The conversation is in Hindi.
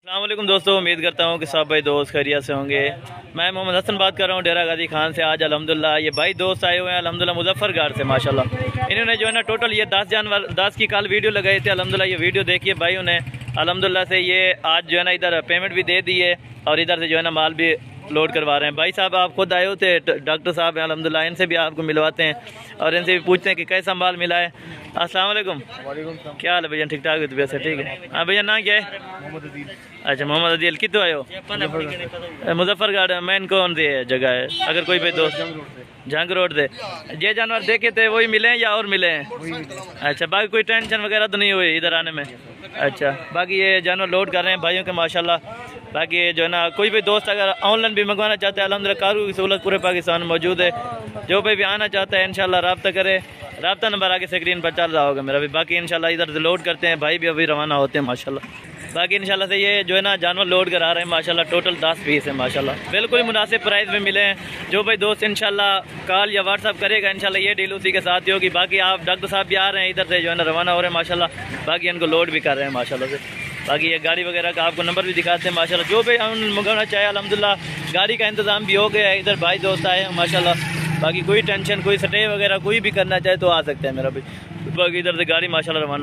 अस्सलाम वालेकुम दोस्तों, उम्मीद करता हूँ कि सब भाई दोस्त खैरियत से होंगे। मैं मोहम्मद हसन बात कर रहा हूँ डेरा गाजी खान से। आज अल्हम्दुलिल्लाह ये भाई दोस्त आए हुए हैं अल्हम्दुलिल्लाह मुजफ्फरगढ़ से माशाल्लाह। इन्होंने जो है ना टोटल ये 10 की कल वीडियो लगाई थी। अल्हम्दुलिल्लाह ये वीडियो देखिए भाई ने अल्हम्दुलिल्लाह से ये आज जो है ना इधर पेमेंट भी दे दी है और इधर से जो है ना माल भी लोड करवा रहे हैं। भाई साहब आप खुद आए होते, डॉक्टर साहब हैं अल्हम्दुलिल्लाह, इनसे भी आपको मिलवाते हैं और इनसे भी पूछते हैं कि कैसा माल मिला है। अस्सलाम वालेकुम, क्या हाल है भैया? ठीक ठाक है तबीयत से? ठीक है। हाँ भैया, ना क्या है? अच्छा मोहम्मद अदील, कितने आए हो? मुजफ्फरगढ़ मेन कौन सी जगह है? अगर कोई भी दोस्त जंग रोड से ये जानवर देखे थे वही मिले हैं या और मिले हैं? अच्छा, बाकी कोई टेंशन वगैरह तो नहीं हुई इधर आने में? अच्छा, बाकी ये जानवर लोड कर रहे हैं भाइयों के माशाल्लाह। बाकी ये जो है ना कोई भी दोस्त अगर ऑनलाइन भी मंगवाना चाहता है अल्हम्दुलिल्लाह कारू की सहूलत पूरे पाकिस्तान में मौजूद है। जो भी आना चाहता है इंशाल्लाह रब्ता करे, रब्ता नंबर आगे स्क्रीन पर चल रहा होगा मेरा भी। बाकी इंशाल्लाह इधर से लोड करते हैं, भाई भी अभी रवाना होते हैं माशाल्लाह। बाकी इंशाल्लाह से ये जो है ना जानवर लोड करा रहे हैं माशाल्लाह। टोटल 10 पीस है माशाल्लाह, बिल्कुल मुनासिब प्राइस में मिले हैं। जो भाई दोस्त इंशाल्लाह कॉल या व्हाट्सअप करेगा इंशाल्लाह ये डील उसी के साथ ही होगी। बाकी आप डॉक्टर साहब भी आ रहे हैं इधर से जो है ना रवाना हो रहे हैं माशाल्लाह। बाकी इनको लोड भी कर रहे हैं माशाल्लाह से। बाकी ये गाड़ी वगैरह का आपको नंबर भी दिखाते हैं माशाल्लाह। जो भी हम मंगाना चाहे अल्हम्दुलिल्लाह गाड़ी का इंतज़ाम भी हो गया है। इधर भाई दोस्त आए हैं माशाल्लाह। बाकी कोई टेंशन, कोई स्टे वगैरह कोई भी करना चाहे तो आ सकते हैं मेरा भी। बाकी इधर से गाड़ी माशाल्लाह रवाना